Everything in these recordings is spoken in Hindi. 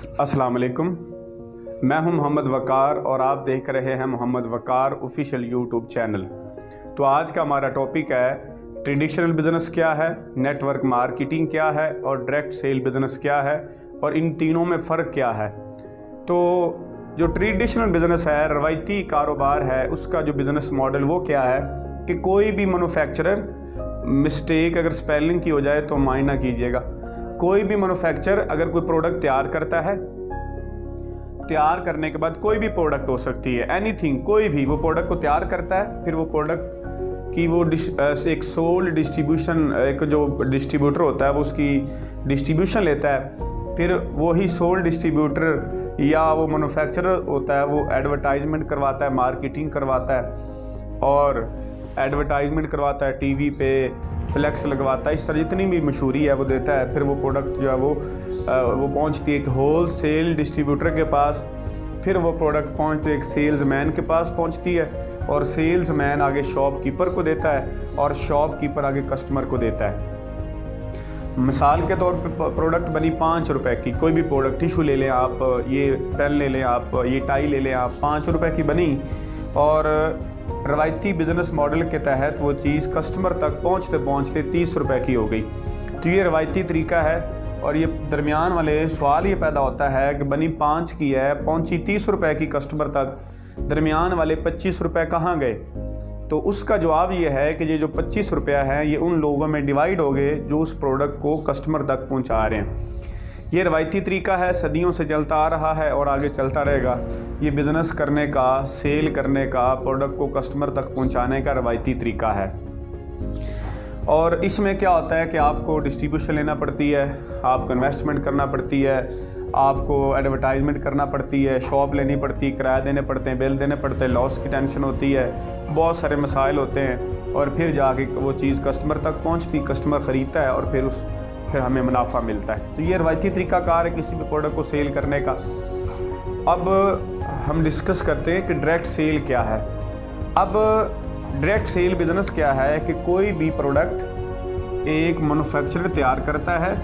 अस्सलाम वालेकुम। मैं हूं मोहम्मद वकार और आप देख रहे हैं मोहम्मद वकार ऑफिशियल यूट्यूब चैनल। तो आज का हमारा टॉपिक है ट्रेडिशनल बिज़नेस क्या है, नेटवर्क मार्केटिंग क्या है और डायरेक्ट सेल बिज़नेस क्या है और इन तीनों में फ़र्क क्या है। तो जो ट्रेडिशनल बिज़नेस है, रवायती कारोबार है, उसका जो बिज़नेस मॉडल वो क्या है कि कोई भी मैन्युफैक्चरर मिस्टेक अगर स्पेलिंग की हो जाए तो माइंड ना कीजिएगा। कोई भी मैन्युफैक्चरर अगर कोई प्रोडक्ट तैयार करता है, तैयार करने के बाद कोई भी प्रोडक्ट हो सकती है, एनीथिंग, कोई भी, वो प्रोडक्ट को तैयार करता है, फिर वो प्रोडक्ट की वो एक सोल्ड डिस्ट्रीब्यूशन, एक जो डिस्ट्रीब्यूटर होता है वो उसकी डिस्ट्रीब्यूशन लेता है, फिर वही सोल्ड डिस्ट्रीब्यूटर या वो मैन्युफैक्चरर होता है वो एडवर्टाइजमेंट करवाता है, मार्केटिंग करवाता है और एडवर्टाइजमेंट करवाता है, टीवी पे फ्लैक्स लगवाता है, इस तरह जितनी भी मशहूरी है वो देता है। फिर वो प्रोडक्ट जो है वो पहुंचती है एक होल सेल डिस्ट्रीब्यूटर के पास, फिर वो प्रोडक्ट पहुंचती है एक सेल्समैन के पास पहुंचती है और सेल्समैन आगे शॉपकीपर को देता है और शॉपकीपर आगे कस्टमर को देता है। मिसाल के तौर पे प्रोडक्ट बनी 5 रुपए की, कोई भी प्रोडक्ट, टिशू ले लें आप, ये पेन ले लें आप, ये टाई ले लें आप, 5 रुपए की बनी और रवायती बिज़नेस मॉडल के तहत वो चीज़ कस्टमर तक पहुंचते पहुंचते 30 रुपए की हो गई। तो ये रवायती तरीका है और ये दरमियान वाले सवाल ये पैदा होता है कि बनी 5 की है, पहुंची 30 रुपए की कस्टमर तक, दरमियान वाले 25 रुपए कहाँ गए? तो उसका जवाब ये है कि ये जो 25 रुपया है ये उन लोगों में डिवाइड हो गए जो उस प्रोडक्ट को कस्टमर तक पहुँचा रहे हैं। ये रवायती तरीका है, सदियों से चलता आ रहा है और आगे चलता रहेगा। ये बिज़नेस करने का, सेल करने का, प्रोडक्ट को कस्टमर तक पहुंचाने का रवायती तरीका है। और इसमें क्या होता है कि आपको डिस्ट्रीब्यूशन लेना पड़ती है, आपको इन्वेस्टमेंट करना पड़ती है, आपको एडवर्टाइजमेंट करना पड़ती है, शॉप लेनी पड़ती है, किराया देने पड़ते हैं, बिल देने पड़ते हैं, लॉस की टेंशन होती है, बहुत सारे मसाइल होते हैं और फिर जाके वो चीज़ कस्टमर तक पहुँचती, कस्टमर ख़रीदता है और फिर हमें मुनाफा मिलता है। तो ये रवायती तरीक़ाकार है किसी भी प्रोडक्ट को सेल करने का। अब हम डिस्कस करते हैं कि डायरेक्ट सेल क्या है। अब डायरेक्ट सेल बिज़नेस क्या है कि कोई भी प्रोडक्ट एक मैन्युफैक्चरर तैयार करता है,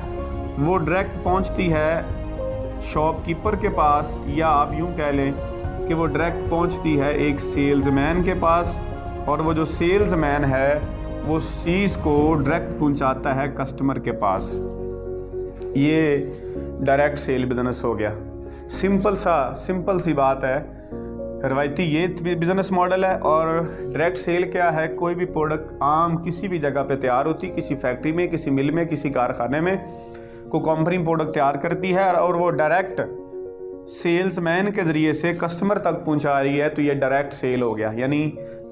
वो डायरेक्ट पहुंचती है शॉपकीपर के पास, या आप यूं कह लें कि वो डायरेक्ट पहुंचती है एक सेल्समैन के पास और वो जो सेल्समैन है वो चीज़ को डायरेक्ट पहुंचाता है कस्टमर के पास। ये डायरेक्ट सेल बिज़नेस हो गया। सिंपल सी बात है। रवायती ये बिज़नेस मॉडल है और डायरेक्ट सेल क्या है? कोई भी प्रोडक्ट आम किसी भी जगह पे तैयार होती, किसी फैक्ट्री में, किसी मिल में, किसी कारखाने में कोई कंपनी प्रोडक्ट तैयार करती है और वो डायरेक्ट सेल्समैन के ज़रिए से कस्टमर तक पहुंचा रही है, तो ये डायरेक्ट सेल हो गया, यानी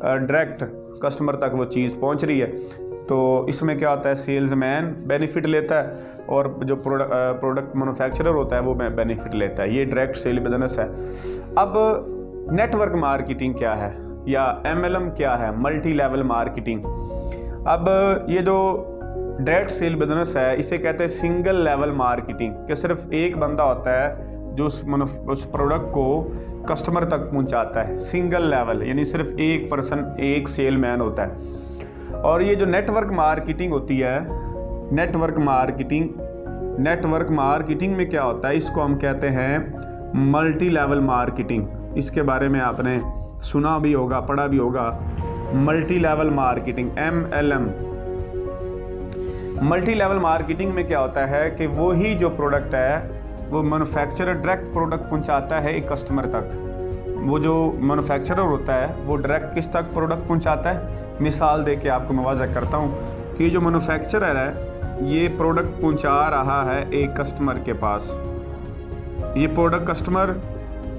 डायरेक्ट कस्टमर तक वो चीज़ पहुंच रही है। तो इसमें क्या होता है, सेल्समैन बेनिफिट लेता है और जो प्रोडक्ट मैन्युफैक्चरर होता है वो बेनिफिट लेता है। ये डायरेक्ट सेल बिज़नेस है। अब नेटवर्क मार्केटिंग क्या है या MLM क्या है, मल्टी लेवल मार्केटिंग। अब ये जो डायरेक्ट सेल बिज़नेस है इसे कहते हैं सिंगल लेवल मार्केटिंग, कि सिर्फ एक बंदा होता है जो उस प्रोडक्ट को कस्टमर तक पहुंचाता है। सिंगल लेवल यानी सिर्फ एक पर्सन, एक सेलमैन होता है। और ये जो नेटवर्क मार्केटिंग होती है, नेटवर्क मार्केटिंग में क्या होता है, इसको हम कहते हैं मल्टी लेवल मार्केटिंग। इसके बारे में आपने सुना भी होगा, पढ़ा भी होगा। Multi level marketing, MLM। Multi level marketing में क्या होता है कि वही जो प्रोडक्ट है वो मैन्युफैक्चरर डायरेक्ट प्रोडक्ट पहुंचाता है एक कस्टमर तक। वो जो मैन्युफैक्चरर होता है वो डायरेक्ट किस तक प्रोडक्ट पहुंचाता है? मिसाल दे के आपको मैं वाज़ह करता हूँ कि जो मैन्युफैक्चरर है ये प्रोडक्ट पहुंचा रहा है एक कस्टमर के पास। ये प्रोडक्ट कस्टमर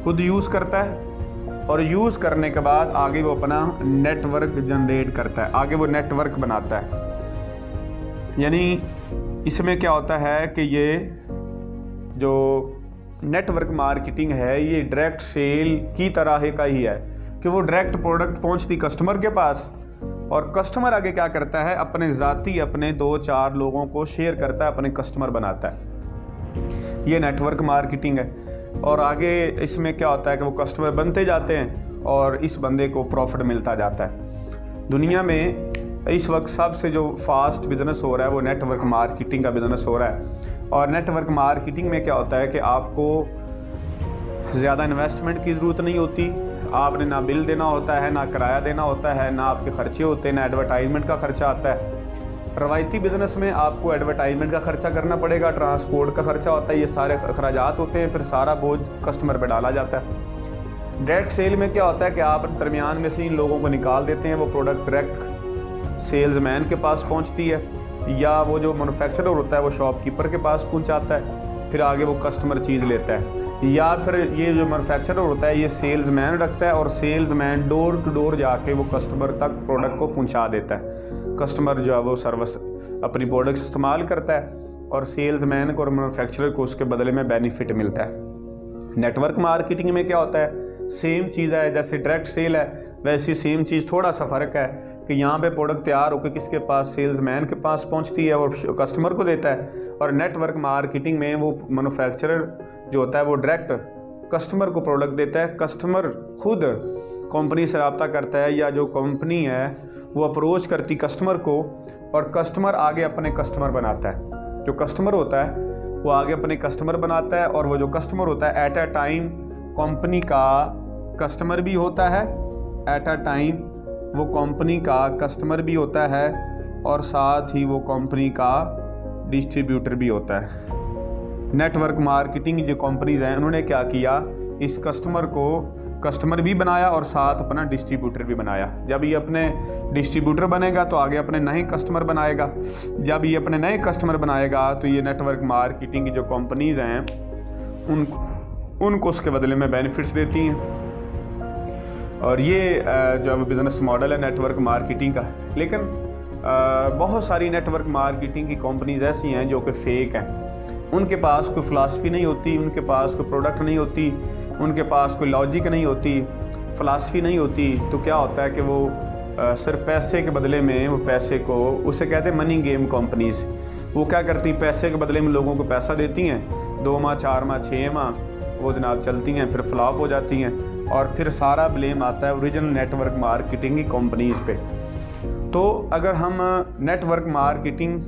खुद यूज़ करता है और यूज़ करने के बाद आगे वो अपना नेटवर्क जनरेट करता है, आगे वो नेटवर्क बनाता है। यानी इसमें क्या होता है कि ये जो नेटवर्क मार्केटिंग है ये डायरेक्ट सेल की तरह का ही है कि वो डायरेक्ट प्रोडक्ट पहुंचती कस्टमर के पास और कस्टमर आगे क्या करता है, अपने ज़ाती अपने 2-4 लोगों को शेयर करता है, अपने कस्टमर बनाता है। ये नेटवर्क मार्केटिंग है। और आगे इसमें क्या होता है कि वो कस्टमर बनते जाते हैं और इस बंदे को प्रॉफिट मिलता जाता है। दुनिया में इस वक्त सबसे जो फास्ट बिज़नेस हो रहा है वो नेटवर्क मार्केटिंग का बिज़नेस हो रहा है। और नेटवर्क मार्केटिंग में क्या होता है कि आपको ज़्यादा इन्वेस्टमेंट की ज़रूरत नहीं होती, आपने ना बिल देना होता है, ना किराया देना होता है, ना आपके ख़र्चे होते हैं, ना एडवर्टाइजमेंट का ख़र्चा आता है। रवायती बिज़नेस में आपको एडवर्टाइजमेंट का ख़र्चा करना पड़ेगा, ट्रांसपोर्ट का ख़र्चा होता है, ये सारे अखराजात होते हैं, फिर सारा बोझ कस्टमर पर डाला जाता है। डायरेक्ट सेल में क्या होता है कि आप दरमियान में से इन लोगों को निकाल देते हैं, वो प्रोडक्ट डायरेक्ट सेल्समैन के पास पहुंचती है, या वो जो मैन्युफैक्चरर होता है वो शॉपकीपर के पास पहुंचाता है, फिर आगे वो कस्टमर चीज़ लेता है, या फिर ये जो मैन्युफैक्चरर होता है ये सेल्समैन रखता है और सेल्समैन डोर टू डोर जाके वो कस्टमर तक प्रोडक्ट को पहुंचा देता है। कस्टमर जो है वो सर्विस अपनी प्रोडक्ट इस्तेमाल करता है और सेल्समैन को और मैन्युफैक्चरर को उसके बदले में बेनिफिट मिलता है। नेटवर्क मार्केटिंग में क्या होता है, सेम चीज़ है, जैसे डायरेक्ट सेल है वैसी सेम चीज़, थोड़ा सा फ़र्क है कि यहाँ पे प्रोडक्ट तैयार होकर किसके पास, सेल्समैन के पास पहुँचती है और कस्टमर को देता है। और नेटवर्क मार्केटिंग में वो मैन्युफैक्चरर जो होता है वो डायरेक्ट कस्टमर को प्रोडक्ट देता है, कस्टमर खुद कंपनी से रब्ता करता है, या जो कंपनी है वो अप्रोच करती कस्टमर को और कस्टमर आगे अपने कस्टमर बनाता है। जो कस्टमर होता है वो आगे अपने कस्टमर बनाता है, और वो जो कस्टमर होता है एट अ टाइम कंपनी का कस्टमर भी होता है, एट अ टाइम वो कंपनी का कस्टमर भी होता है और साथ ही वो कंपनी का डिस्ट्रीब्यूटर भी होता है। नेटवर्क मार्केटिंग जो कंपनीज़ हैं उन्होंने क्या किया, इस कस्टमर को कस्टमर भी बनाया और साथ अपना डिस्ट्रीब्यूटर भी बनाया। जब ये अपने डिस्ट्रीब्यूटर बनेगा तो आगे अपने नए कस्टमर बनाएगा, जब ये अपने नए कस्टमर बनाएगा तो ये नेटवर्क मार्केटिंग की जो कंपनीज़ हैं उनको उसके बदले में बेनिफिट्स देती हैं। और ये जो बिज़नेस मॉडल है नेटवर्क मार्केटिंग का। लेकिन बहुत सारी नेटवर्क मार्केटिंग की कंपनीज़ ऐसी हैं जो कि फ़ेक हैं, उनके पास कोई फ़िलासफ़ी नहीं होती, उनके पास कोई प्रोडक्ट नहीं होती, उनके पास कोई लॉजिक नहीं होती, फ़िलासफ़ी नहीं होती। तो क्या होता है कि वो सिर्फ पैसे के बदले में वो पैसे को, उसे कहते हैं मनी गेम कंपनीज़। वो क्या करती, पैसे के बदले में लोगों को पैसा देती हैं, 2 माह 4 माह 6 माह वो जनाब चलती हैं, फिर फ्लॉप हो जाती हैं और फिर सारा ब्लेम आता है ओरिजिनल नेटवर्क मार्केटिंग की कंपनीज़ पे। तो अगर हम नेटवर्क मार्केटिंग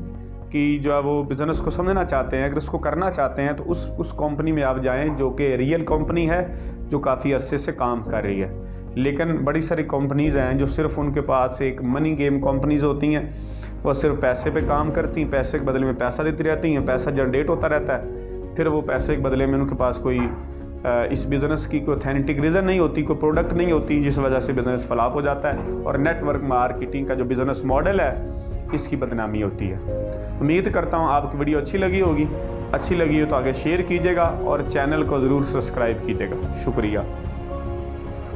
की जो है वो बिज़नेस को समझना चाहते हैं, अगर उसको करना चाहते हैं, तो उस कंपनी में आप जाएं जो कि रियल कंपनी है, जो काफ़ी अरसे से काम कर रही है। लेकिन बड़ी सारी कंपनीज़ हैं जो सिर्फ उनके पास एक मनी गेम कंपनीज़ होती हैं, वो सिर्फ पैसे पे काम करती हैं, पैसे के बदले में पैसा देती रहती हैं, पैसा जनरेट होता रहता है, फिर वो पैसे के बदले में उनके पास कोई इस बिज़नेस की कोई ऑथेंटिक रीज़न नहीं होती, कोई प्रोडक्ट नहीं होती, जिस वजह से बिज़नेस फ्लॉप हो जाता है और नेटवर्क मार्केटिंग का जो बिज़नेस मॉडल है इसकी बदनामी होती है। उम्मीद करता हूँ आपकी वीडियो अच्छी लगी होगी। अच्छी लगी हो तो आगे शेयर कीजिएगा और चैनल को ज़रूर सब्सक्राइब कीजिएगा। शुक्रिया।